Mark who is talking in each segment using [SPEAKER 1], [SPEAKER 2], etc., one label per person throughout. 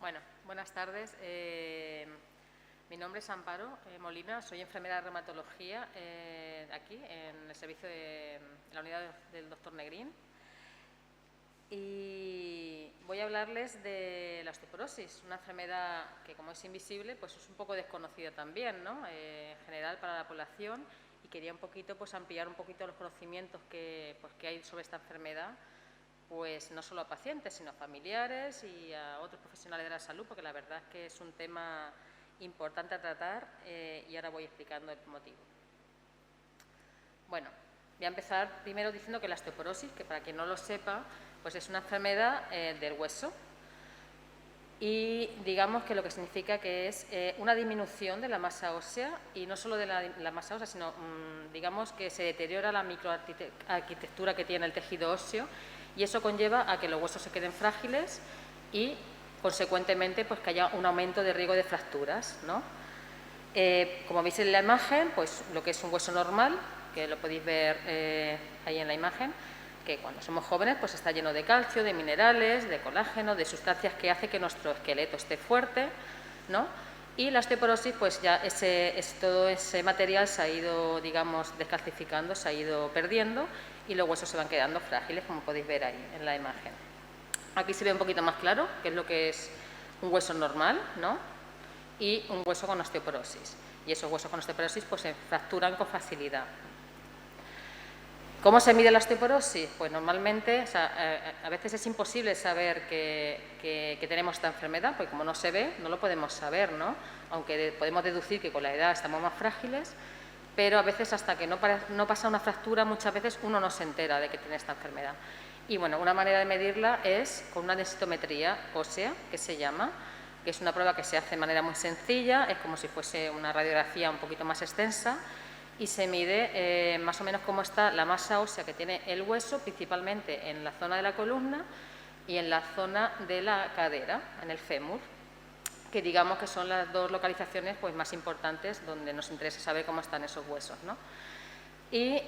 [SPEAKER 1] Bueno, buenas tardes. Mi nombre es Amparo Molina, soy enfermera de reumatología aquí en el servicio de la unidad del doctor Negrín. Y voy a hablarles de la osteoporosis, una enfermedad que, como es invisible, pues es un poco desconocida también, ¿no? En general para la población, y quería un poquito pues ampliar un poquito los conocimientos que hay sobre esta enfermedad, pues no solo a pacientes, sino a familiares y a otros profesionales de la salud, porque la verdad es que es un tema importante a tratar y ahora voy explicando el motivo. Bueno, voy a empezar primero diciendo que la osteoporosis, que para quien no lo sepa, pues es una enfermedad del hueso y digamos que lo que significa que es una disminución de la masa ósea, y no solo de la masa ósea, sino digamos que se deteriora la microarquitectura que tiene el tejido óseo, y eso conlleva a que los huesos se queden frágiles y, consecuentemente, pues que haya un aumento de riesgo de fracturas, ¿no? Como veis en la imagen, pues lo que es un hueso normal, que lo podéis ver ahí en la imagen, que cuando somos jóvenes pues está lleno de calcio, de minerales, de colágeno, de sustancias que hace que nuestro esqueleto esté fuerte, ¿no? Y la osteoporosis, pues ya todo ese material se ha ido, digamos, descalcificando, se ha ido perdiendo y los huesos se van quedando frágiles, como podéis ver ahí en la imagen. Aquí se ve un poquito más claro qué es lo que es un hueso normal, ¿no? Y un hueso con osteoporosis. Y esos huesos con osteoporosis pues se fracturan con facilidad. ¿Cómo se mide la osteoporosis? Pues normalmente, a veces es imposible saber que tenemos esta enfermedad, porque como no se ve, no lo podemos saber, ¿no? Aunque podemos deducir que con la edad estamos más frágiles, pero a veces hasta que no pasa una fractura, muchas veces uno no se entera de que tiene esta enfermedad. Y bueno, una manera de medirla es con una densitometría ósea, que se llama, que es una prueba que se hace de manera muy sencilla, es como si fuese una radiografía un poquito más extensa, y se mide más o menos cómo está la masa ósea que tiene el hueso, principalmente en la zona de la columna y en la zona de la cadera, en el fémur, que digamos que son las dos localizaciones pues más importantes donde nos interesa saber cómo están esos huesos, ¿no? Y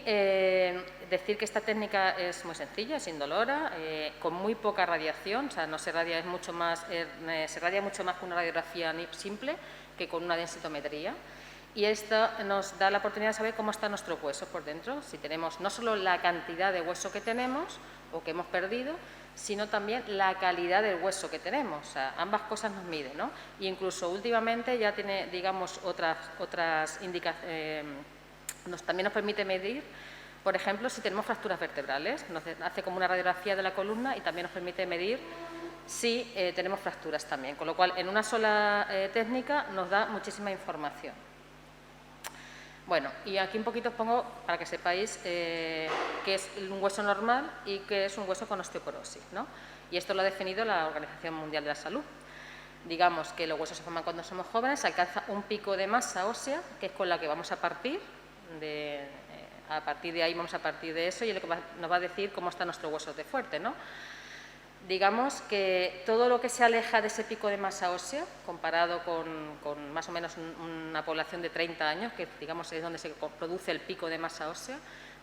[SPEAKER 1] decir que esta técnica es muy sencilla, es indolora, con muy poca radiación, o sea, no se radia, se radia mucho más con una radiografía simple que con una densitometría. Y esto nos da la oportunidad de saber cómo está nuestro hueso por dentro, si tenemos no solo la cantidad de hueso que tenemos o que hemos perdido, sino también la calidad del hueso que tenemos. O sea, ambas cosas nos miden, ¿no? Y incluso últimamente ya tiene, digamos, otras indicaciones. También nos permite medir, por ejemplo, si tenemos fracturas vertebrales. Nos hace como una radiografía de la columna y también nos permite medir si tenemos fracturas también. Con lo cual, en una sola técnica nos da muchísima información. Bueno, y aquí un poquito os pongo para que sepáis qué es un hueso normal y qué es un hueso con osteoporosis, ¿no? Y esto lo ha definido la Organización Mundial de la Salud. Digamos que los huesos se forman cuando somos jóvenes, se alcanza un pico de masa ósea, que es con la que vamos a partir. A partir de ahí vamos a partir de eso y es lo que nos va a decir cómo está nuestro hueso de fuerte, ¿no? Digamos que todo lo que se aleja de ese pico de masa ósea, comparado con más o menos una población de 30 años, que digamos es donde se produce el pico de masa ósea,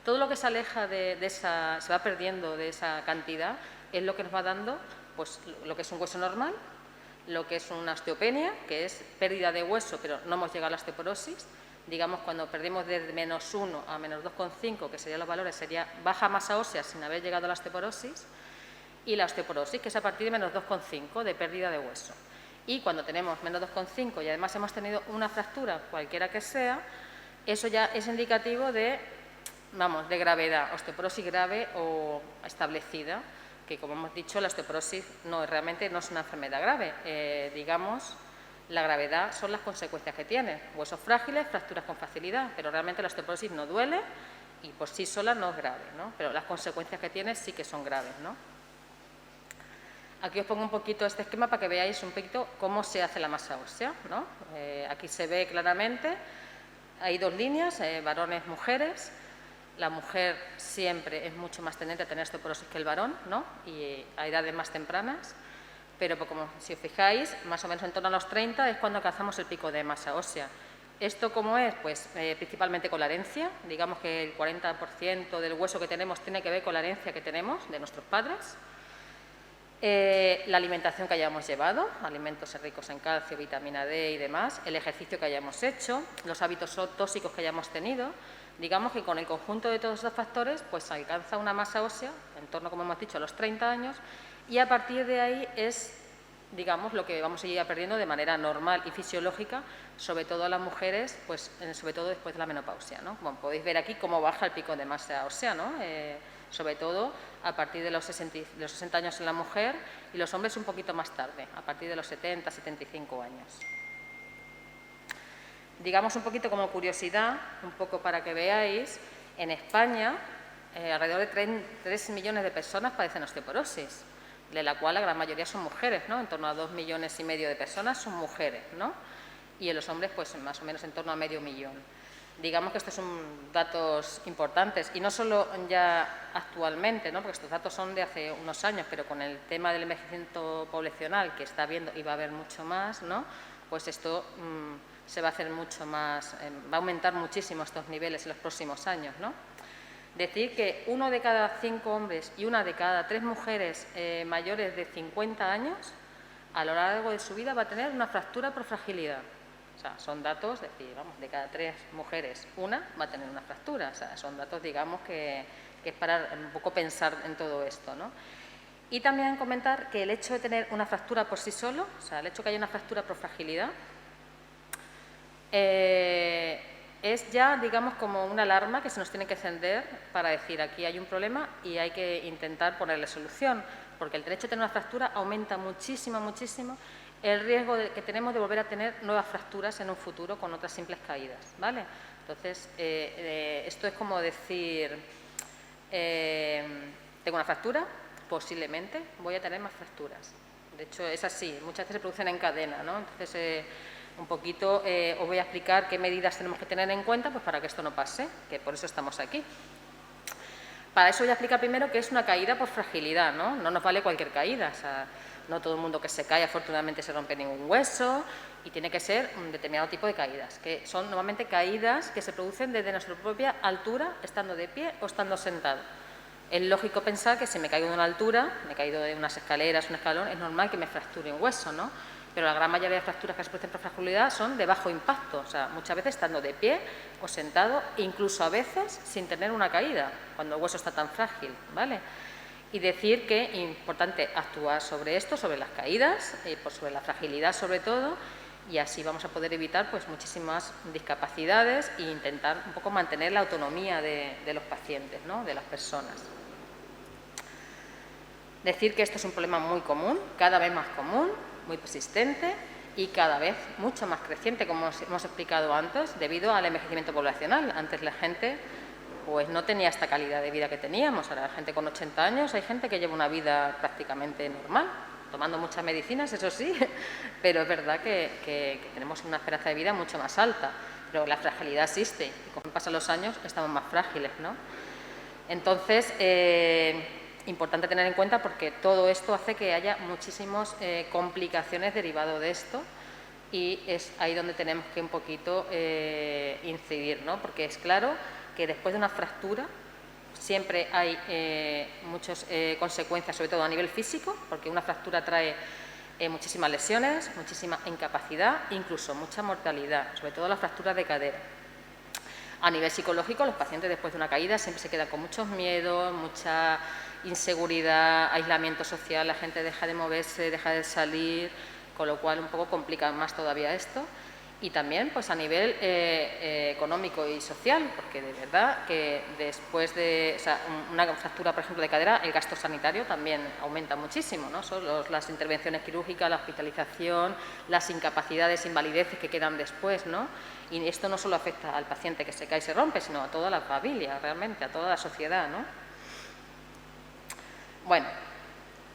[SPEAKER 1] todo lo que se aleja se va perdiendo de esa cantidad, es lo que nos va dando pues, lo que es un hueso normal, lo que es una osteopenia, que es pérdida de hueso, pero no hemos llegado a la osteoporosis. Digamos, cuando perdemos de -1 a -2,5, que serían los valores, sería baja masa ósea sin haber llegado a la osteoporosis. Y la osteoporosis, que es a partir de -2,5 de pérdida de hueso. Y cuando tenemos -2,5 y además hemos tenido una fractura, cualquiera que sea, eso ya es indicativo de gravedad, osteoporosis grave o establecida, que como hemos dicho, la osteoporosis realmente no es una enfermedad grave. Digamos, la gravedad son las consecuencias que tiene. Huesos frágiles, fracturas con facilidad, pero realmente la osteoporosis no duele y por sí sola no es grave, ¿no? Pero las consecuencias que tiene sí que son graves, ¿no? Aquí os pongo un poquito este esquema para que veáis un poquito cómo se hace la masa ósea, ¿no? Aquí se ve claramente, hay dos líneas, varones, mujeres. La mujer siempre es mucho más tendente a tener osteoporosis que el varón, ¿no? Y a edades más tempranas, pero como si os fijáis, más o menos en torno a los 30 es cuando alcanzamos el pico de masa ósea. ¿Esto cómo es? Pues principalmente con la herencia. Digamos que el 40% del hueso que tenemos tiene que ver con la herencia que tenemos de nuestros padres. La alimentación que hayamos llevado, alimentos ricos en calcio, vitamina D y demás, el ejercicio que hayamos hecho, los hábitos tóxicos que hayamos tenido. Digamos que con el conjunto de todos esos factores, pues se alcanza una masa ósea, en torno, como hemos dicho, a los 30 años, y a partir de ahí es, digamos, lo que vamos a ir perdiendo de manera normal y fisiológica, sobre todo a las mujeres, pues sobre todo después de la menopausia, ¿no? Como podéis ver aquí, cómo baja el pico de masa ósea, ¿no? Sobre todo a partir de los 60 años en la mujer y los hombres un poquito más tarde, a partir de los 70, 75 años. Digamos un poquito como curiosidad, un poco para que veáis, en España alrededor de 3 millones de personas padecen osteoporosis, de la cual la gran mayoría son mujeres, ¿no? En torno a 2,5 millones de personas son mujeres, ¿no? Y en los hombres, pues más o menos en torno a 500.000. Digamos que estos son datos importantes, y no solo ya actualmente, ¿no? Porque estos datos son de hace unos años, pero con el tema del envejecimiento poblacional que está habiendo y va a haber mucho más, ¿no? Pues esto se va a hacer mucho más, va a aumentar muchísimo estos niveles en los próximos años, ¿no? Decir que 1 de cada 5 hombres y 1 de cada 3 mujeres mayores de 50 años a lo largo de su vida va a tener una fractura por fragilidad. O sea, son datos, es decir, vamos, de cada 3 mujeres, 1 va a tener una fractura. O sea, son datos, digamos, que es para un poco pensar en todo esto, ¿no? Y también comentar que el hecho de tener una fractura por sí solo, o sea, el hecho de que haya una fractura por fragilidad, es ya, digamos, como una alarma que se nos tiene que encender para decir aquí hay un problema y hay que intentar ponerle solución, porque el hecho de tener una fractura aumenta muchísimo, muchísimo el riesgo que tenemos de volver a tener nuevas fracturas en un futuro con otras simples caídas, ¿vale? Entonces, esto es como decir, tengo una fractura, posiblemente voy a tener más fracturas. De hecho, es así, muchas veces se producen en cadena, ¿no? Entonces, un poquito os voy a explicar qué medidas tenemos que tener en cuenta pues, para que esto no pase, que por eso estamos aquí. Para eso voy a explicar primero qué es una caída por fragilidad, ¿no? No nos vale cualquier caída, o sea, no todo el mundo que se cae afortunadamente se rompe ningún hueso y tiene que ser un determinado tipo de caídas, que son normalmente caídas que se producen desde nuestra propia altura, estando de pie o estando sentado. Es lógico pensar que si me caigo de una altura, me he caído de unas escaleras, un escalón, es normal que me fracture un hueso, ¿no? Pero la gran mayoría de fracturas que se producen por fragilidad son de bajo impacto, o sea, muchas veces estando de pie o sentado, incluso a veces sin tener una caída, cuando el hueso está tan frágil, ¿vale? Y decir que es importante actuar sobre esto, sobre las caídas, sobre la fragilidad sobre todo, y así vamos a poder evitar pues, muchísimas discapacidades e intentar un poco mantener la autonomía de los pacientes, ¿no? De las personas. Decir que esto es un problema muy común, cada vez más común, muy persistente y cada vez mucho más creciente, como hemos explicado antes, debido al envejecimiento poblacional. Antes la gente pues no tenía esta calidad de vida que teníamos. Ahora la gente con 80 años, hay gente que lleva una vida prácticamente normal, tomando muchas medicinas, eso sí, pero es verdad que tenemos una esperanza de vida mucho más alta, pero la fragilidad existe y conforme pasan los años estamos más frágiles, ¿no? Entonces, importante tener en cuenta porque todo esto hace que haya muchísimas complicaciones derivadas de esto y es ahí donde tenemos que un poquito incidir, ¿no? Porque es claro que después de una fractura siempre hay muchas consecuencias, sobre todo a nivel físico, porque una fractura trae muchísimas lesiones, muchísima incapacidad, incluso mucha mortalidad, sobre todo las fracturas de cadera. A nivel psicológico, los pacientes después de una caída siempre se quedan con muchos miedos, mucha inseguridad, aislamiento social, la gente deja de moverse, deja de salir, con lo cual un poco complica más todavía esto. Y también pues a nivel económico y social, porque de verdad que después de una fractura, por ejemplo, de cadera, el gasto sanitario también aumenta muchísimo, ¿no? Son las intervenciones quirúrgicas, la hospitalización, las incapacidades, invalideces que quedan después, ¿no? Y esto no solo afecta al paciente que se cae y se rompe, sino a toda la familia, realmente, a toda la sociedad, ¿no? Bueno,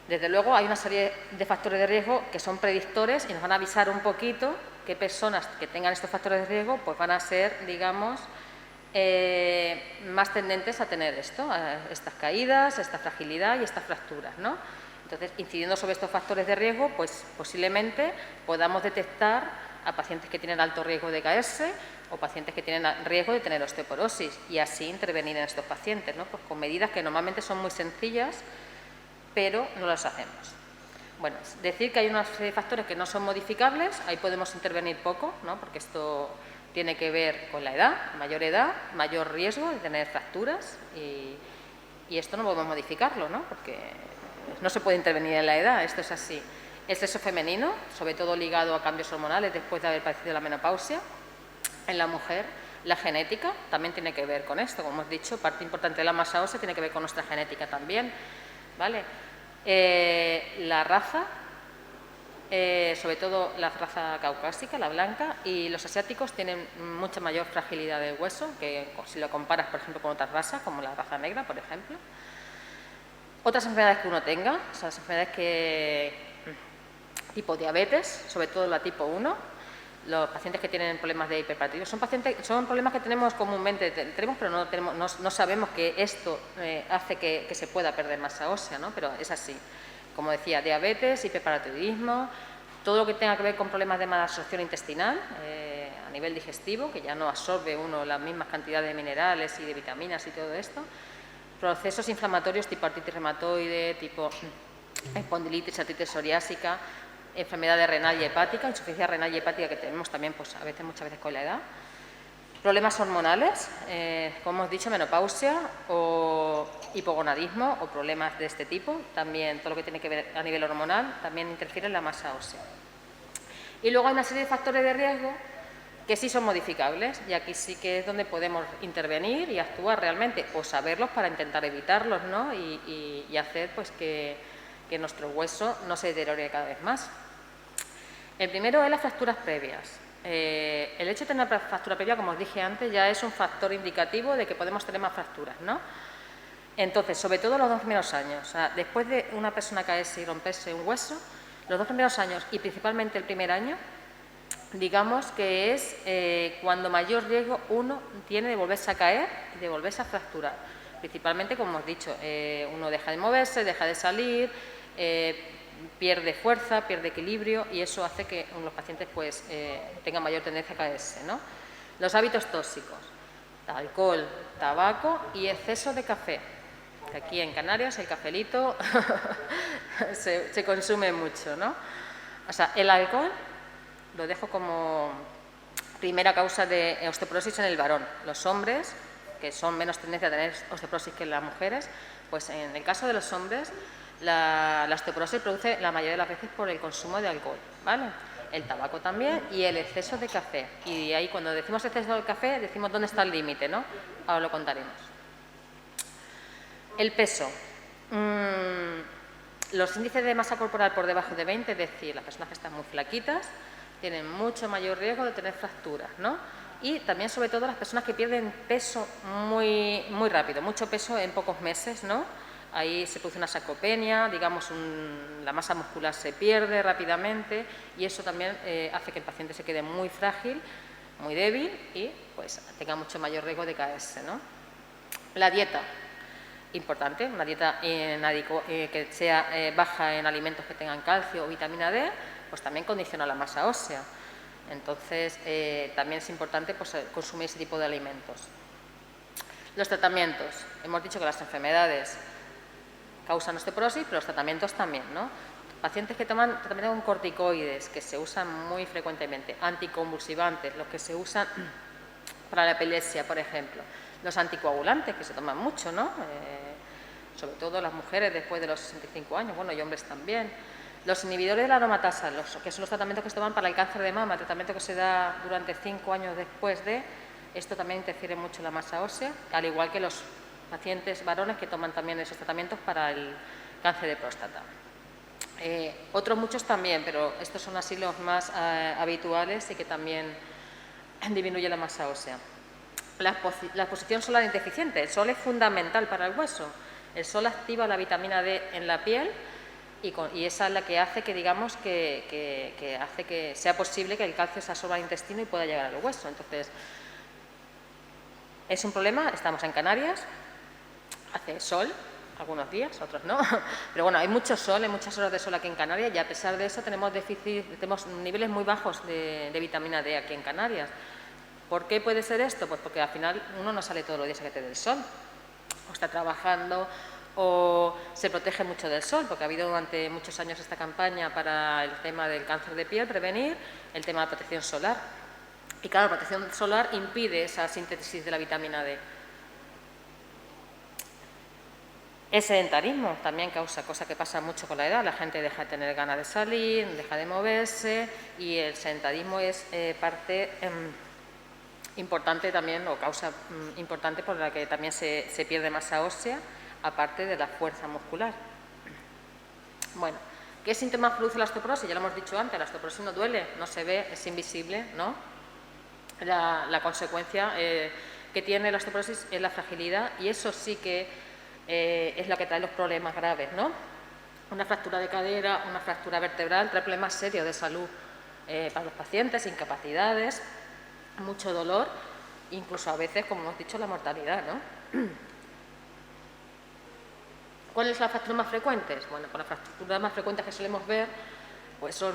[SPEAKER 1] desde luego hay una serie de factores de riesgo que son predictores y nos van a avisar un poquito qué personas que tengan estos factores de riesgo pues van a ser, digamos, más tendentes a tener esto, a estas caídas, a esta fragilidad y estas fracturas, ¿no? Entonces, incidiendo sobre estos factores de riesgo, pues posiblemente podamos detectar a pacientes que tienen alto riesgo de caerse o pacientes que tienen riesgo de tener osteoporosis y así intervenir en estos pacientes, ¿no? Pues con medidas que normalmente son muy sencillas, pero no las hacemos. Bueno, decir que hay una serie de factores que no son modificables, ahí podemos intervenir poco, ¿no? Porque esto tiene que ver con la edad, mayor riesgo de tener fracturas y esto no podemos modificarlo, ¿no? Porque no se puede intervenir en la edad, esto es así. El sexo femenino, sobre todo ligado a cambios hormonales después de haber padecido la menopausia, en la mujer, la genética también tiene que ver con esto, como hemos dicho, parte importante de la masa ósea tiene que ver con nuestra genética también, ¿vale? La raza, sobre todo la raza caucásica, la blanca, y los asiáticos tienen mucha mayor fragilidad del hueso que si lo comparas, por ejemplo, con otras razas, como la raza negra, por ejemplo. Otras enfermedades que uno tenga, o sea, las enfermedades tipo diabetes, sobre todo la tipo 1, los pacientes que tienen problemas de hiperparatidismo, son problemas que tenemos comúnmente, pero no sabemos que esto hace que se pueda perder masa ósea, ¿no? Pero es así. Como decía, diabetes, hiperparatidismo, todo lo que tenga que ver con problemas de malabsorción intestinal a nivel digestivo, que ya no absorbe uno las mismas cantidades de minerales y de vitaminas y todo esto, procesos inflamatorios tipo artritis reumatoide, tipo espondilitis, artritis psoriásica, enfermedades renal y hepática, insuficiencia renal y hepática que tenemos también pues, muchas veces con la edad. Problemas hormonales, como hemos dicho, menopausia o hipogonadismo o problemas de este tipo, también todo lo que tiene que ver a nivel hormonal, también interfiere en la masa ósea. Y luego hay una serie de factores de riesgo que sí son modificables y aquí sí que es donde podemos intervenir y actuar realmente o saberlos para intentar evitarlos, ¿no? y hacer pues, que nuestro hueso no se deteriore cada vez más. El primero es las fracturas previas. El hecho de tener una fractura previa, como os dije antes, ya es un factor indicativo de que podemos tener más fracturas, ¿no? Entonces, sobre todo los 2 primeros años, o sea, después de una persona caerse y romperse un hueso, los 2 primeros años y principalmente el primer año, digamos que es cuando mayor riesgo uno tiene de volverse a caer y de volverse a fracturar. Principalmente, como hemos dicho, uno deja de moverse, deja de salir, pierde fuerza, pierde equilibrio y eso hace que los pacientes pues, tengan mayor tendencia a caerse, ¿no? Los hábitos tóxicos, alcohol, tabaco y exceso de café. Aquí en Canarias el cafelito se consume mucho, ¿no? O sea, el alcohol lo dejo como primera causa de osteoporosis en el varón. Los hombres, que son menos tendencia a tener osteoporosis que las mujeres, pues en el caso de los hombres la osteoporosis se produce la mayoría de las veces por el consumo de alcohol, ¿vale? El tabaco también y el exceso de café. Y ahí cuando decimos exceso de café, decimos dónde está el límite, ¿no? Ahora lo contaremos. El peso. Los índices de masa corporal por debajo de 20, es decir, las personas que están muy flaquitas, tienen mucho mayor riesgo de tener fracturas, ¿no? Y también, sobre todo, las personas que pierden peso muy rápido, mucho peso en pocos meses, ¿no? Ahí se produce una sarcopenia, digamos, la masa muscular se pierde rápidamente y eso también hace que el paciente se quede muy frágil, muy débil y pues tenga mucho mayor riesgo de caerse, ¿no? La dieta, importante, una dieta que sea baja en alimentos que tengan calcio o vitamina D, pues también condiciona la masa ósea. Entonces, también es importante pues, consumir ese tipo de alimentos. Los tratamientos, hemos dicho que las enfermedades causan osteoporosis, pero los tratamientos también, ¿no? Pacientes que toman tratamiento con corticoides, que se usan muy frecuentemente, anticonvulsivantes, los que se usan para la epilepsia, por ejemplo, los anticoagulantes, que se toman mucho, ¿no? Sobre todo las mujeres después de los 65 años, bueno, y hombres también. Los inhibidores de la aromatasa, que son los tratamientos que se toman para el cáncer de mama, tratamiento que se da durante 5 años después de, esto también interfiere mucho en la masa ósea, al igual que los pacientes varones que toman también esos tratamientos para el cáncer de próstata. Otros muchos también, pero estos son así los más habituales y que también disminuyen la masa ósea. La exposición solar deficiente. El sol es fundamental para el hueso. El sol activa la vitamina D en la piel y esa es la que hace que, digamos, que hace que sea posible que el calcio se absorba al intestino y pueda llegar al hueso. Entonces, es un problema. Estamos en Canarias, hace sol, algunos días, otros no, pero bueno, hay mucho sol, hay muchas horas de sol aquí en Canarias y a pesar de eso tenemos niveles muy bajos de vitamina D aquí en Canarias. ¿Por qué puede ser esto? Pues porque al final uno no sale todos los días a que te dé el sol, o está trabajando, o se protege mucho del sol, porque ha habido durante muchos años esta campaña para el tema del cáncer de piel, prevenir, el tema de la protección solar. Y claro, la protección solar impide esa síntesis de la vitamina D. El sedentarismo también causa, cosa que pasa mucho con la edad, la gente deja de tener ganas de salir, deja de moverse, y el sedentarismo es parte importante también, o causa importante por la que también se pierde masa ósea, aparte de la fuerza muscular. Bueno, ¿qué síntomas produce la osteoporosis? Ya lo hemos dicho antes, la osteoporosis no duele, no se ve, es invisible, ¿no? La consecuencia que tiene la osteoporosis es la fragilidad, y eso sí que es lo que trae los problemas graves, ¿no? Una fractura de cadera, una fractura vertebral trae problemas serios de salud para los pacientes, incapacidades, mucho dolor, incluso a veces, como hemos dicho, la mortalidad, ¿no? ¿Cuáles son las fracturas más frecuentes? Bueno, pues las fracturas más frecuentes que solemos ver pues son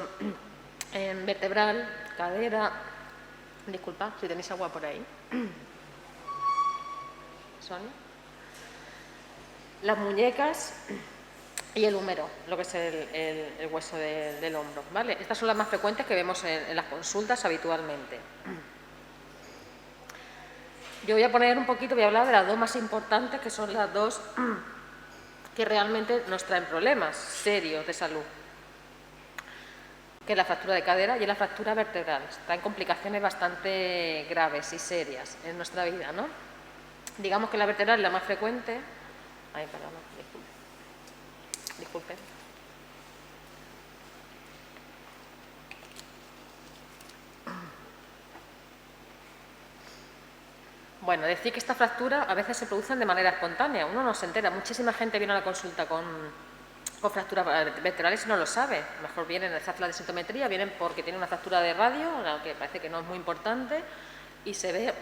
[SPEAKER 1] vertebral, cadera, disculpa, si tenéis agua por ahí, Sonia, las muñecas y el húmero, lo que es el hueso del hombro, ¿vale? Estas son las más frecuentes que vemos en las consultas habitualmente. Yo voy a poner un poquito, voy a hablar de las dos más importantes, que son las dos que realmente nos traen problemas serios de salud, que es la fractura de cadera y la fractura vertebral. Traen complicaciones bastante graves y serias en nuestra vida, ¿no? Digamos que la vertebral es la más frecuente. Ay, perdón, disculpe. Bueno, decir que esta fractura a veces se producen de manera espontánea, uno no se entera. Muchísima gente viene a la consulta con fracturas vertebrales y no lo sabe. A lo mejor vienen a hacer la densitometría, vienen porque tienen una fractura de radio, aunque parece que no es muy importante, y se ve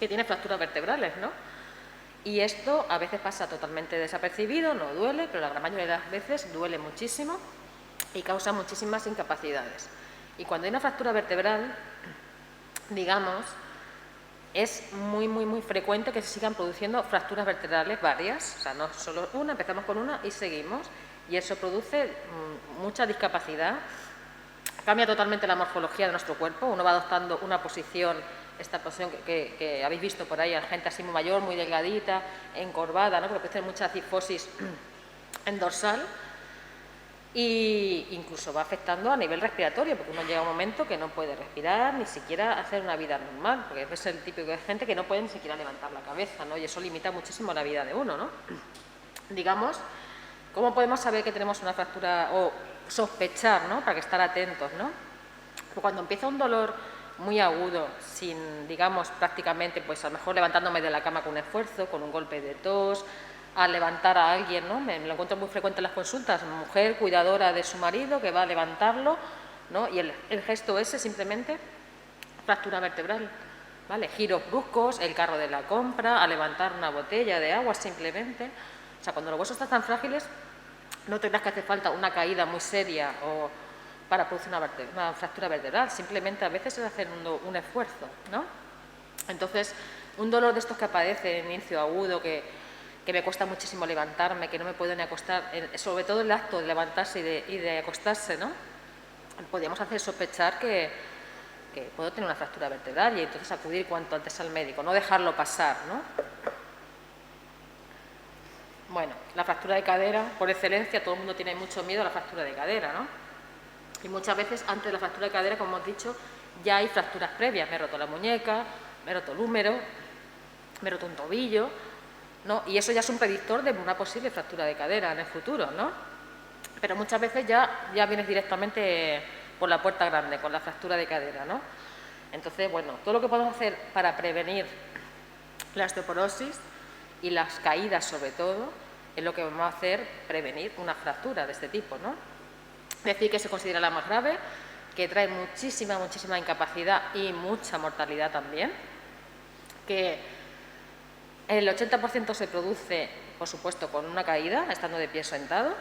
[SPEAKER 1] que tiene fracturas vertebrales, ¿no? Y esto a veces pasa totalmente desapercibido, no duele, pero la gran mayoría de las veces duele muchísimo y causa muchísimas incapacidades. Y cuando hay una fractura vertebral, digamos, es muy frecuente que se sigan produciendo fracturas vertebrales varias, o sea, no solo una, empezamos con una y seguimos, y eso produce mucha discapacidad, cambia totalmente la morfología de nuestro cuerpo, uno va adoptando una posición, esta posición que habéis visto por ahí, gente así muy mayor, muy delgadita, encorvada, ¿no? Porque puede tener mucha cifosis en dorsal, y incluso va afectando a nivel respiratorio, porque uno llega a un momento que no puede respirar, ni siquiera hacer una vida normal, porque es el típico de gente que no puede ni siquiera levantar la cabeza, ¿no? Y eso limita muchísimo la vida de uno, ¿no? Digamos, ¿cómo podemos saber que tenemos una fractura o sospechar, ¿no? Para que estar atentos, ¿no? Pues cuando empieza un dolor muy agudo, sin, digamos, prácticamente, pues a lo mejor levantándome de la cama con un esfuerzo, con un golpe de tos, a levantar a alguien, ¿no? Me lo encuentro muy frecuente en las consultas, mujer cuidadora de su marido que va a levantarlo, ¿no? Y el gesto ese simplemente fractura vertebral, ¿vale? Giros bruscos, el carro de la compra, a levantar una botella de agua simplemente. O sea, cuando los huesos están tan frágiles, no te creas que hace falta una caída muy seria o para producir una fractura vertebral, simplemente a veces es hacer un esfuerzo, ¿no? Entonces, un dolor de estos que aparece en inicio agudo, que me cuesta muchísimo levantarme, que no me puedo ni acostar, sobre todo el acto de levantarse y de acostarse, ¿no? Podríamos hacer sospechar que puedo tener una fractura vertebral y entonces acudir cuanto antes al médico, no dejarlo pasar, ¿no? Bueno, la fractura de cadera, por excelencia, todo el mundo tiene mucho miedo a la fractura de cadera, ¿no? Y muchas veces antes de la fractura de cadera, como hemos dicho, ya hay fracturas previas, me he roto la muñeca, me he roto el húmero, me he roto un tobillo, ¿no? Y eso ya es un predictor de una posible fractura de cadera en el futuro, ¿no? Pero muchas veces ya vienes directamente por la puerta grande con la fractura de cadera, ¿no? Entonces, bueno, todo lo que podemos hacer para prevenir la osteoporosis y las caídas sobre todo, es lo que vamos a hacer prevenir una fractura de este tipo, ¿no? Decir que se considera la más grave, que trae muchísima incapacidad y mucha mortalidad también, que el 80% se produce, por supuesto, con una caída, estando de pie sentado,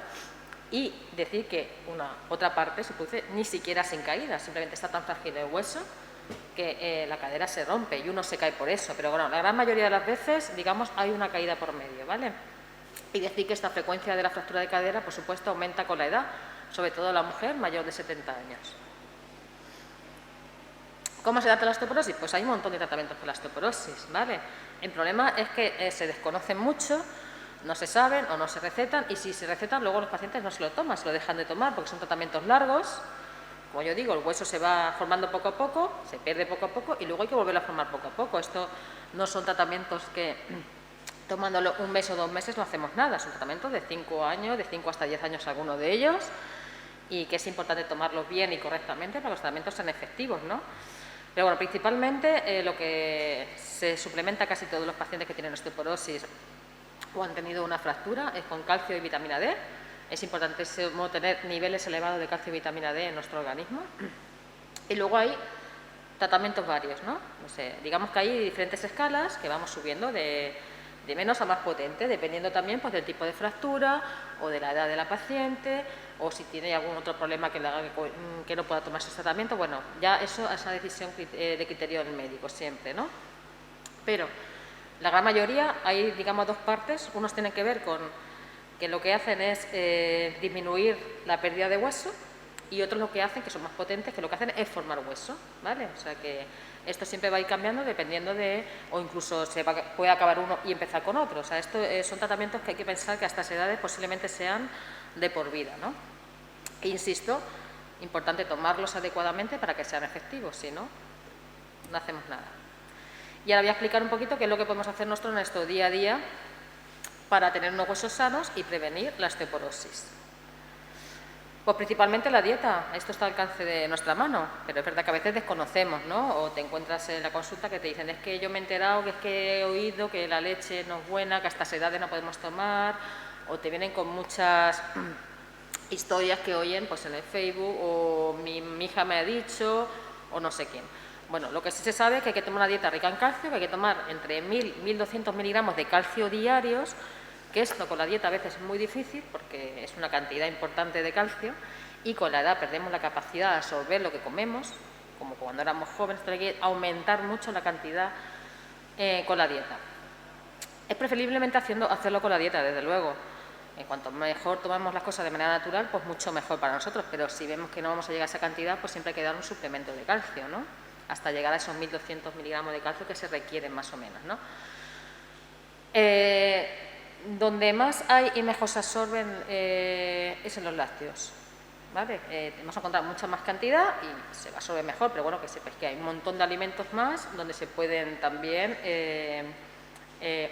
[SPEAKER 1] y decir que otra parte se produce ni siquiera sin caída, simplemente está tan frágil el hueso que la cadera se rompe y uno se cae por eso, pero bueno, la gran mayoría de las veces, digamos, hay una caída por medio, ¿vale? Y decir que esta frecuencia de la fractura de cadera, por supuesto, aumenta con la edad, sobre todo la mujer mayor de 70 años. ¿Cómo se trata la osteoporosis? Pues hay un montón de tratamientos para la osteoporosis, ¿vale? El problema es que se desconocen mucho, no se saben o no se recetan, y si se recetan, luego los pacientes no se lo toman, se lo dejan de tomar porque son tratamientos largos. Como yo digo, el hueso se va formando poco a poco, se pierde poco a poco y luego hay que volverlo a formar poco a poco. Esto no son tratamientos que tomándolo un mes o 2 meses no hacemos nada, son tratamientos de 5 años, de 5 hasta 10 años algunos de ellos, y que es importante tomarlos bien y correctamente para que los tratamientos sean efectivos, ¿no? Pero bueno, principalmente lo que se suplementa a casi todos los pacientes que tienen osteoporosis o han tenido una fractura es con calcio y vitamina D. Es importantísimo tener niveles elevados de calcio y vitamina D en nuestro organismo. Y luego hay tratamientos varios, ¿no? No sé, digamos que hay diferentes escalas que vamos subiendo de menos a más potente, dependiendo también pues, del tipo de fractura o de la edad de la paciente, o si tiene algún otro problema que le haga que no pueda tomar ese tratamiento. Bueno, ya eso es una decisión de criterio del médico siempre, ¿no? Pero la gran mayoría hay, digamos, 2 partes. Unos tienen que ver con que lo que hacen es disminuir la pérdida de hueso, y otros lo que hacen, que son más potentes, que lo que hacen es formar hueso, ¿vale? O sea que esto siempre va a ir cambiando dependiendo de, o incluso puede acabar uno y empezar con otro. O sea, esto son tratamientos que hay que pensar que a estas edades posiblemente sean de por vida, ¿no? E insisto, importante tomarlos adecuadamente para que sean efectivos, si no, no hacemos nada. Y ahora voy a explicar un poquito qué es lo que podemos hacer nosotros en nuestro día a día para tener unos huesos sanos y prevenir la osteoporosis. Pues principalmente la dieta, esto está al alcance de nuestra mano, pero es verdad que a veces desconocemos, ¿no? O te encuentras en la consulta que te dicen, es que yo me he enterado, que es que he oído que la leche no es buena, que a estas edades no podemos tomar, o te vienen con muchas historias que oyen pues en el Facebook, o mi hija me ha dicho, o no sé quién. Bueno, lo que sí se sabe es que hay que tomar una dieta rica en calcio, que hay que tomar entre 1000 y 1200 miligramos de calcio diarios, que esto con la dieta a veces es muy difícil porque es una cantidad importante de calcio, y con la edad perdemos la capacidad de absorber lo que comemos, como cuando éramos jóvenes. Hay que aumentar mucho la cantidad con la dieta. Es preferiblemente hacerlo con la dieta, desde luego. Cuanto mejor tomamos las cosas de manera natural, pues mucho mejor para nosotros, pero si vemos que no vamos a llegar a esa cantidad, pues siempre hay que dar un suplemento de calcio, ¿no? Hasta llegar a esos 1200 miligramos de calcio que se requieren más o menos, ¿no? Donde más hay y mejor se absorben es en los lácteos, ¿vale? Vamos a encontrar mucha más cantidad y se absorbe mejor, pero bueno, que sepáis que hay un montón de alimentos más donde se pueden también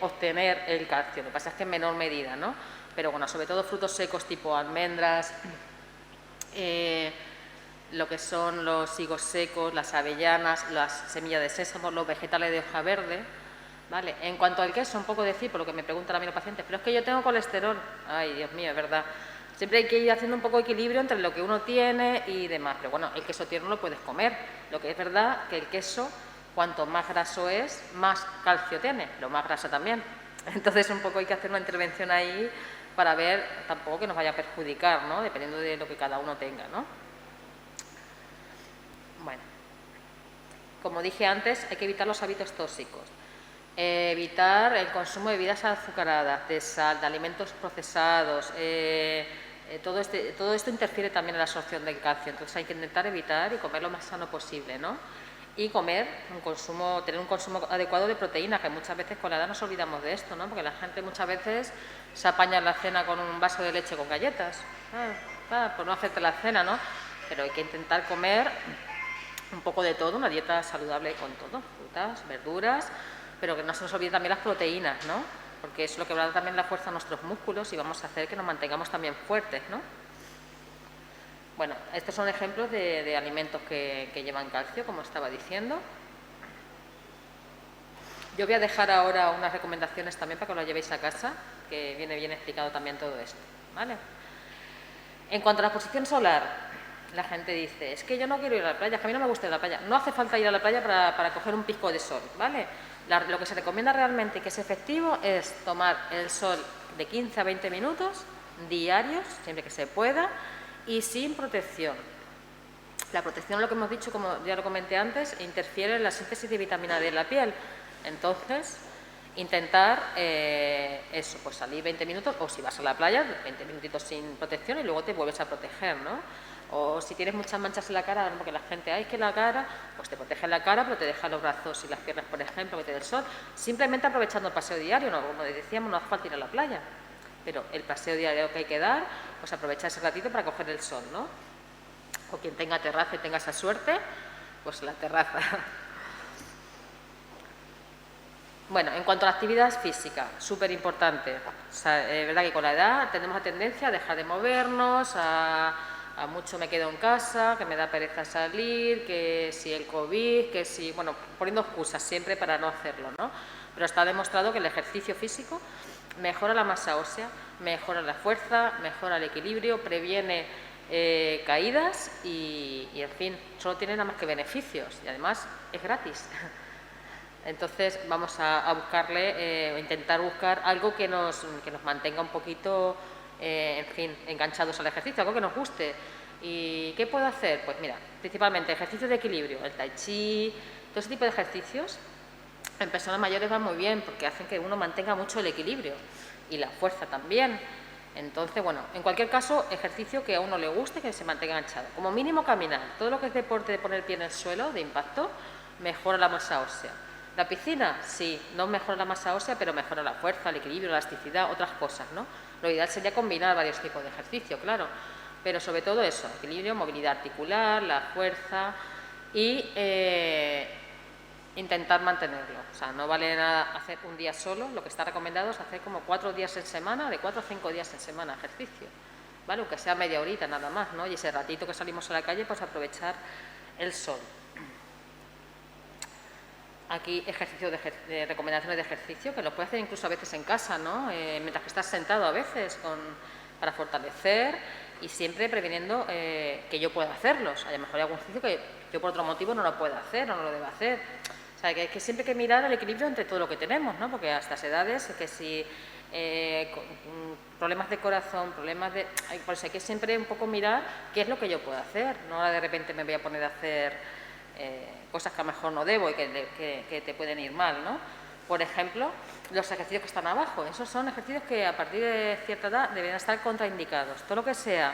[SPEAKER 1] obtener el calcio. Lo que pasa es que en menor medida, ¿no? Pero bueno, sobre todo frutos secos tipo almendras, lo que son los higos secos, las avellanas, las semillas de sésamo, los vegetales de hoja verde, ¿vale? En cuanto al queso, un poco decir, por lo que me preguntan a mí los pacientes, pero es que yo tengo colesterol. Ay, Dios mío, es verdad. Siempre hay que ir haciendo un poco de equilibrio entre lo que uno tiene y demás. Pero bueno, el queso tierno lo puedes comer. Lo que es verdad que el queso, cuanto más graso es, más calcio tiene, lo más grasa también. Entonces un poco hay que hacer una intervención ahí para ver tampoco que nos vaya a perjudicar, ¿no? Dependiendo de lo que cada uno tenga, ¿no? Bueno, como dije antes, hay que evitar los hábitos tóxicos. Evitar el consumo de bebidas azucaradas, de sal, de alimentos procesados. Todo esto interfiere también en la absorción del calcio, entonces hay que intentar evitar y comer lo más sano posible, ¿no? Y tener un consumo adecuado de proteínas, que muchas veces con la edad nos olvidamos de esto, ¿no? Porque la gente muchas veces se apaña en la cena con un vaso de leche con galletas, por no hacerte la cena, ¿no? Pero hay que intentar comer un poco de todo, una dieta saludable con todo, frutas, verduras, pero que no se nos olvide también las proteínas, ¿no? Porque es lo que va a dar también la fuerza a nuestros músculos y vamos a hacer que nos mantengamos también fuertes, ¿no? Bueno, estos son ejemplos de alimentos que llevan calcio, como estaba diciendo. Yo voy a dejar ahora unas recomendaciones también para que lo llevéis a casa, que viene bien explicado también todo esto, ¿vale? En cuanto a la exposición solar, la gente dice, es que yo no quiero ir a la playa, es que a mí no me gusta ir a la playa. No hace falta ir a la playa para coger un pisco de sol, ¿vale? Lo que se recomienda realmente y que es efectivo es tomar el sol de 15 a 20 minutos diarios, siempre que se pueda, y sin protección. La protección, lo que hemos dicho, como ya lo comenté antes, interfiere en la síntesis de vitamina D en la piel. Entonces, Intentar eso, pues salir 20 minutos, o si vas a la playa, 20 minutitos sin protección y luego te vuelves a proteger, ¿no? O si tienes muchas manchas en la cara, porque la gente, es que la cara, pues te protege la cara, pero te deja los brazos y las piernas, por ejemplo, que te dé el sol, simplemente aprovechando el paseo diario, ¿no? Como decíamos, no hace falta ir a la playa, pero el paseo diario que hay que dar, pues aprovechar ese ratito para coger el sol, ¿no? O quien tenga terraza y tenga esa suerte, pues la terraza. Bueno, en cuanto a la actividad física, súper importante. O sea, es verdad que con la edad tenemos la tendencia a dejar de movernos, a mucho me quedo en casa, que me da pereza salir, que si el COVID, que si... Bueno, poniendo excusas siempre para no hacerlo, ¿no? Pero está demostrado que el ejercicio físico mejora la masa ósea, mejora la fuerza, mejora el equilibrio, previene caídas y, en fin, solo tiene nada más que beneficios y además es gratis. Entonces vamos a buscarle, intentar buscar algo que nos mantenga un poquito, en fin, enganchados al ejercicio, algo que nos guste. ¿Y qué puedo hacer? Pues mira, principalmente ejercicios de equilibrio, el tai chi, todo ese tipo de ejercicios en personas mayores van muy bien porque hacen que uno mantenga mucho el equilibrio y la fuerza también. Entonces, bueno, en cualquier caso, ejercicio que a uno le guste, que se mantenga enganchado. Como mínimo caminar, todo lo que es deporte de poner el pie en el suelo, de impacto, mejora la masa ósea. ¿La piscina? Sí, no mejora la masa ósea, pero mejora la fuerza, el equilibrio, la elasticidad, otras cosas, ¿no? Lo ideal sería combinar varios tipos de ejercicio, claro, pero sobre todo eso, equilibrio, movilidad articular, la fuerza y intentar mantenerlo. O sea, no vale nada hacer un día solo, lo que está recomendado es hacer como 4 días en semana, de 4 a 5 días en semana ejercicio, ¿vale? Aunque sea media horita nada más, ¿no? Y ese ratito que salimos a la calle, pues aprovechar el sol. Aquí ejercicios de recomendaciones de ejercicio, que lo puedes hacer incluso a veces en casa, ¿no? Mientras que estás sentado a veces, para fortalecer y siempre previniendo que yo pueda hacerlos. A lo mejor hay algún ejercicio que yo por otro motivo no lo pueda hacer o no lo deba hacer. O sea, que siempre hay que mirar el equilibrio entre todo lo que tenemos, ¿no? Porque a estas edades, que si problemas de corazón, problemas de... Pues hay que siempre un poco mirar qué es lo que yo puedo hacer. No ahora de repente me voy a poner a hacer cosas que a lo mejor no debo y que te pueden ir mal, ¿no? Por ejemplo, los ejercicios que están abajo. Esos son ejercicios que a partir de cierta edad deben estar contraindicados. Todo lo que sea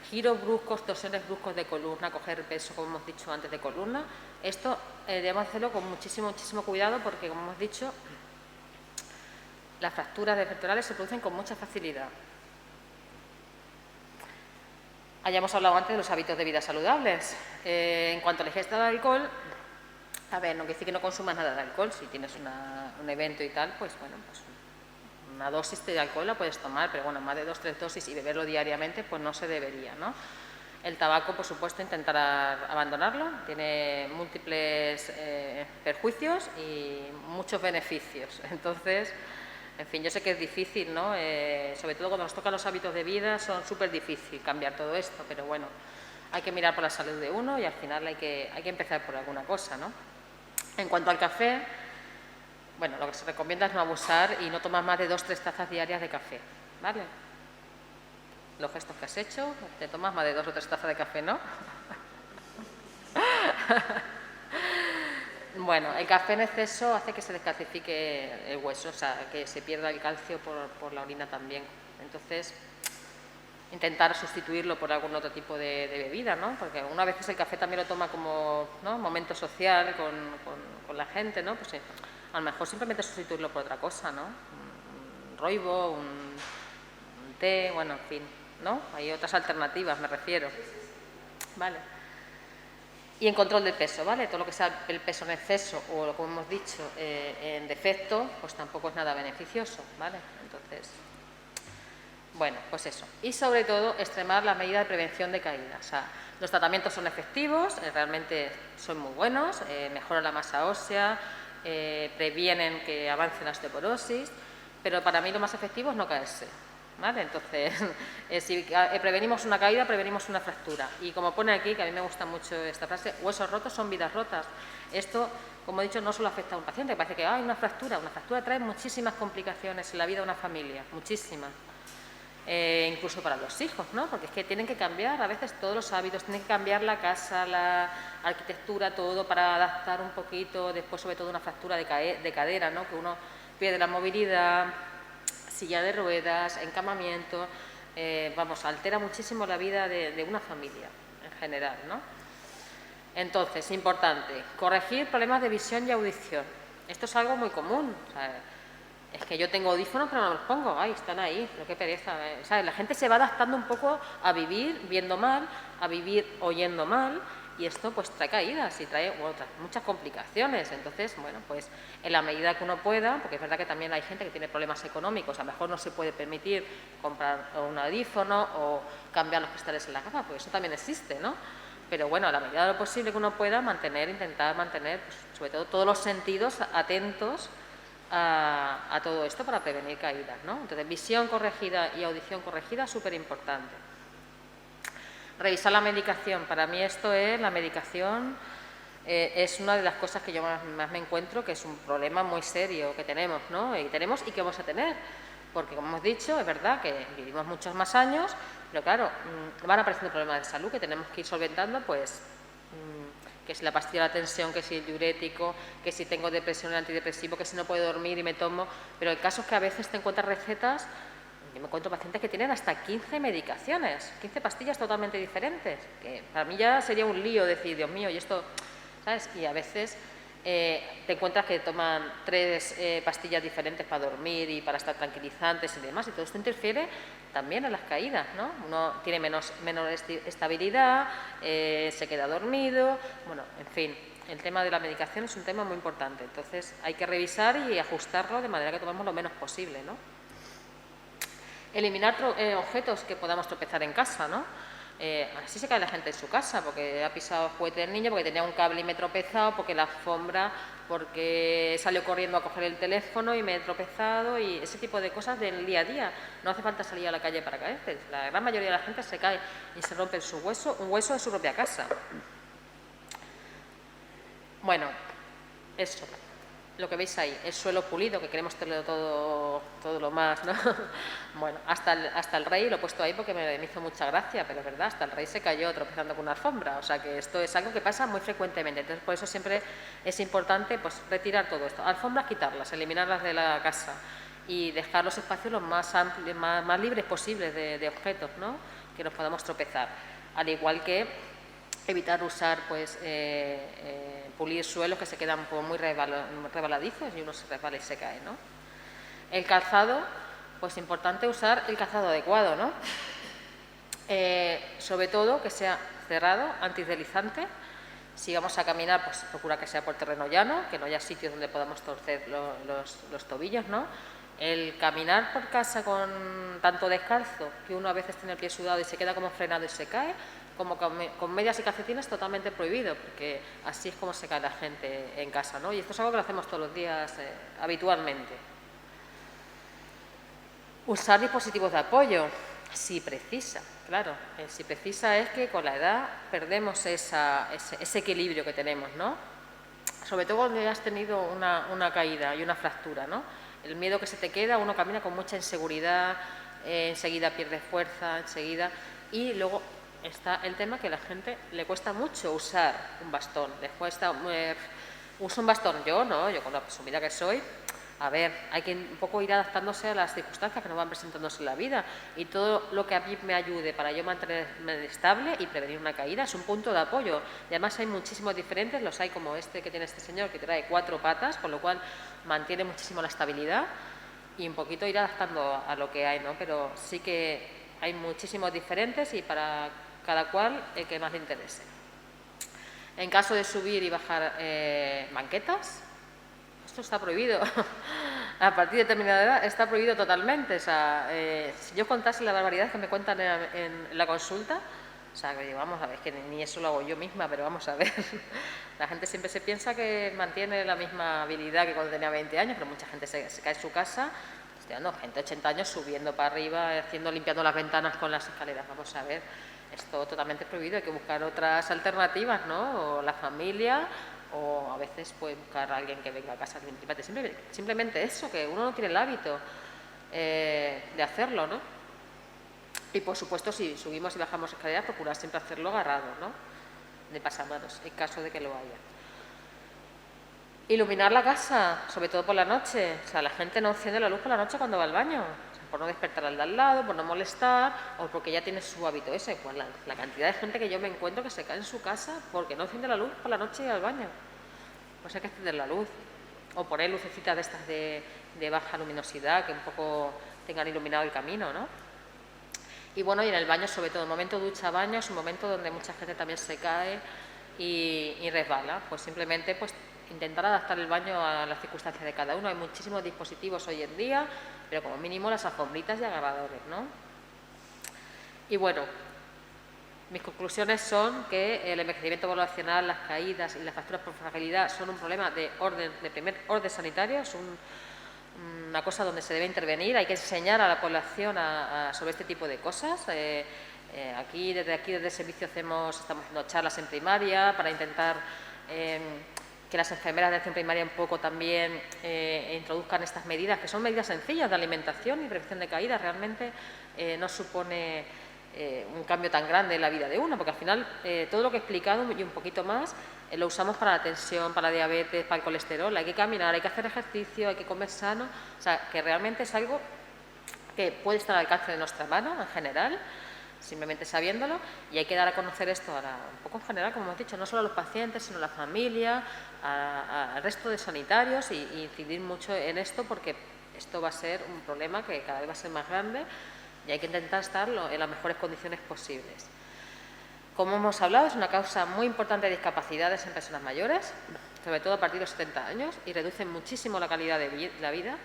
[SPEAKER 1] giros bruscos, torsiones bruscos de columna, coger peso, como hemos dicho antes, de columna, esto debemos hacerlo con muchísimo cuidado porque, como hemos dicho, las fracturas vertebrales se producen con mucha facilidad. Hayamos hablado antes de los hábitos de vida saludables. En cuanto a la ingesta de alcohol, a ver, no quiere decir que no consumas nada de alcohol. Si tienes un evento y tal, pues bueno, pues una dosis de alcohol la puedes tomar, pero bueno, más de 2 o 3 dosis y beberlo diariamente, pues no se debería, ¿no? El tabaco, por supuesto, intentar abandonarlo. Tiene múltiples perjuicios y muchos beneficios. Entonces, en fin, yo sé que es difícil, ¿no? Sobre todo cuando nos tocan los hábitos de vida, son súper difícil cambiar todo esto, pero bueno, hay que mirar por la salud de uno y al final hay que empezar por alguna cosa, ¿no? En cuanto al café, bueno, lo que se recomienda es no abusar y no tomar más de 2 o 3 tazas diarias de café, ¿vale? Los gestos que has hecho, te tomas más de 2 o 3 tazas de café, ¿no? Bueno, el café en exceso hace que se descalcifique el hueso, o sea, que se pierda el calcio por la orina también. Entonces, intentar sustituirlo por algún otro tipo de bebida, ¿no? Porque una vez el café también lo toma como, ¿no?, momento social con la gente, ¿no? Pues a lo mejor simplemente sustituirlo por otra cosa, ¿no? Un roibo, un té, bueno, en fin, ¿no? Hay otras alternativas, me refiero. Vale. Y en control del peso, ¿vale? Todo lo que sea el peso en exceso o, como hemos dicho, en defecto, pues tampoco es nada beneficioso, ¿vale? Entonces, bueno, pues eso. Y sobre todo, extremar las medidas de prevención de caídas. O sea, los tratamientos son efectivos, realmente son muy buenos, mejoran la masa ósea, previenen que avance la osteoporosis, pero para mí lo más efectivo es no caerse, ¿vale? Entonces, si prevenimos una caída, prevenimos una fractura. Y como pone aquí, que a mí me gusta mucho esta frase, huesos rotos son vidas rotas. Esto, como he dicho, no solo afecta a un paciente, parece que hay una fractura trae muchísimas complicaciones en la vida de una familia, muchísimas. Incluso para los hijos, ¿no? Porque es que tienen que cambiar a veces todos los hábitos, tienen que cambiar la casa, la arquitectura, todo para adaptar un poquito, después sobre todo una fractura de cadera, ¿no? Que uno pierde la movilidad, silla de ruedas, encamamiento, vamos, altera muchísimo la vida de una familia en general, ¿no? Entonces, importante, corregir problemas de visión y audición. Esto es algo muy común. O sea, es que yo tengo audífonos pero no los pongo, ay, están ahí, pero qué pereza. ¿Sabes? La gente se va adaptando un poco a vivir viendo mal, a vivir oyendo mal, y esto pues trae caídas y trae muchas complicaciones. Entonces, bueno, pues en la medida que uno pueda, porque es verdad que también hay gente que tiene problemas económicos, a lo mejor no se puede permitir comprar un audífono o cambiar los cristales en la gafa, pues eso también existe, ¿no? Pero bueno, a la medida de lo posible que uno pueda intentar mantener, pues, sobre todo todos los sentidos atentos a todo esto para prevenir caídas, ¿no? Entonces, visión corregida y audición corregida, súper importante. Revisar la medicación. Para mí esto es, la medicación es una de las cosas que yo más me encuentro, que es un problema muy serio que tenemos, ¿no? Y que vamos a tener. Porque, como hemos dicho, es verdad que vivimos muchos más años, pero claro, van apareciendo problemas de salud que tenemos que ir solventando, pues, que si la pastilla de la tensión, que si el diurético, que si tengo depresión, el antidepresivo, que si no puedo dormir y me tomo. Pero el caso es que a veces te encuentras recetas, yo me encuentro pacientes que tienen hasta 15 medicaciones, 15 pastillas totalmente diferentes, que para mí ya sería un lío decir, Dios mío, y esto, ¿sabes? Y a veces te encuentras que toman 3 pastillas diferentes para dormir y para estar tranquilizantes y demás, y todo esto interfiere también en las caídas, ¿no? Uno tiene menor estabilidad, se queda dormido, bueno, en fin, el tema de la medicación es un tema muy importante, entonces hay que revisar y ajustarlo de manera que tomemos lo menos posible, ¿no? Eliminar objetos que podamos tropezar en casa, ¿no? Así se cae la gente en su casa, porque ha pisado el juguete del niño, porque tenía un cable y me he tropezado, porque la alfombra, porque salió corriendo a coger el teléfono y me he tropezado, y ese tipo de cosas del día a día. No hace falta salir a la calle para caerse. La gran mayoría de la gente se cae y se rompe un hueso de su propia casa. Bueno, eso. Lo que veis ahí, el suelo pulido, que queremos tenerlo todo lo más, ¿no? Bueno, hasta el rey lo he puesto ahí porque me hizo mucha gracia, pero es verdad, hasta el rey se cayó tropezando con una alfombra, o sea que esto es algo que pasa muy frecuentemente, entonces por eso siempre es importante pues retirar todo esto. Alfombras, quitarlas, eliminarlas de la casa y dejar los espacios los más amplios, más libres posibles de objetos, ¿no? Que nos podamos tropezar, al igual que evitar usar, pues, pulir suelos que se quedan como muy resbaladizos y uno se resbala y se cae, ¿no? El calzado, pues importante usar el calzado adecuado, ¿no? Sobre todo que sea cerrado, antideslizante. Si vamos a caminar, pues procura que sea por terreno llano, que no haya sitios donde podamos torcer los tobillos, ¿no? El caminar por casa con tanto descalzo, que uno a veces tiene el pie sudado y se queda como frenado y se cae, como con medias y calcetines, totalmente prohibido, porque así es como se cae la gente en casa, ¿no? Y esto es algo que lo hacemos todos los días habitualmente. Usar dispositivos de apoyo, si precisa, claro. Si precisa es que con la edad perdemos ese equilibrio que tenemos, ¿no? Sobre todo cuando ya has tenido una caída y una fractura, ¿no? El miedo que se te queda, uno camina con mucha inseguridad, enseguida pierde fuerza, enseguida, y luego está el tema que a la gente le cuesta mucho usar un bastón, les cuesta, uso un bastón, yo no, yo con la presumida que soy, a ver, hay que un poco ir adaptándose a las circunstancias que nos van presentándose en la vida, y todo lo que a mí me ayude para yo mantenerme estable y prevenir una caída es un punto de apoyo. Y además hay muchísimos diferentes, los hay como este que tiene este señor, que trae 4 patas, con lo cual mantiene muchísimo la estabilidad y un poquito ir adaptando a lo que hay, ¿no? Pero sí que hay muchísimos diferentes y para cada cual el que más le interese. En caso de subir y bajar banquetas, esto está prohibido. A partir de determinada edad está prohibido totalmente. O sea, si yo contase las barbaridades que me cuentan en la consulta, o sea, que vamos a ver, que ni eso lo hago yo misma, pero vamos a ver. La gente siempre se piensa que mantiene la misma habilidad que cuando tenía 20 años, pero mucha gente se cae en su casa, gente de 80 años subiendo para arriba, limpiando las ventanas con las escaleras. Vamos a ver, esto totalmente prohibido, hay que buscar otras alternativas, ¿no? O la familia, o a veces puede buscar a alguien que venga a casa limpiarte. Simplemente eso, que uno no tiene el hábito de hacerlo, ¿no? Y por supuesto, si subimos y bajamos escaleras, procurar siempre hacerlo agarrado, ¿no? De pasamanos, en caso de que lo haya. Iluminar la casa, sobre todo por la noche. O sea, la gente no enciende la luz por la noche cuando va al baño. O sea, por no despertar al de al lado, por no molestar o porque ya tiene su hábito ese. Pues la cantidad de gente que yo me encuentro que se cae en su casa porque no enciende la luz por la noche y al baño. Pues hay que encender la luz. O poner lucecitas de estas de baja luminosidad que un poco tengan iluminado el camino, ¿no? Y bueno, y en el baño, sobre todo, el momento ducha-baño es un momento donde mucha gente también se cae y resbala. Pues simplemente pues intentar adaptar el baño a las circunstancias de cada uno. Hay muchísimos dispositivos hoy en día, pero como mínimo las alfombritas y agarradores, ¿no? Y bueno, mis conclusiones son que el envejecimiento poblacional, las caídas y las fracturas por fragilidad son un problema de primer orden sanitario, es una cosa donde se debe intervenir. Hay que enseñar a la población sobre este tipo de cosas. Desde el servicio estamos haciendo charlas en primaria para intentar que las enfermeras de atención primaria un poco también introduzcan estas medidas, que son medidas sencillas de alimentación y prevención de caídas. Realmente no supone un cambio tan grande en la vida de uno, porque al final todo lo que he explicado y un poquito más lo usamos para la tensión, para la diabetes, para el colesterol. Hay que caminar, hay que hacer ejercicio, hay que comer sano. O sea, que realmente es algo que puede estar al alcance de nuestra mano en general, simplemente sabiéndolo, y hay que dar a conocer esto un poco en general, como hemos dicho, no solo a los pacientes, sino a la familia, al resto de sanitarios, y incidir mucho en esto, porque esto va a ser un problema que cada vez va a ser más grande y hay que intentar estar en las mejores condiciones posibles. Como hemos hablado, es una causa muy importante de discapacidades en personas mayores, sobre todo a partir de los 70 años, y reduce muchísimo la calidad de la vida.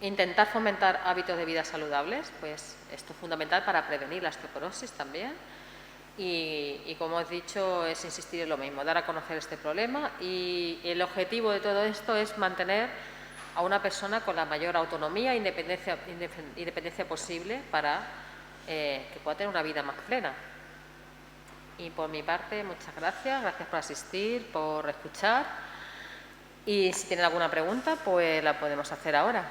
[SPEAKER 1] Intentar fomentar hábitos de vida saludables, pues esto es fundamental para prevenir la osteoporosis también. Y como he dicho, es insistir en lo mismo, dar a conocer este problema, y el objetivo de todo esto es mantener a una persona con la mayor autonomía e independencia posible para que pueda tener una vida más plena. Y por mi parte, muchas gracias por asistir, por escuchar, y si tienen alguna pregunta, pues la podemos hacer ahora.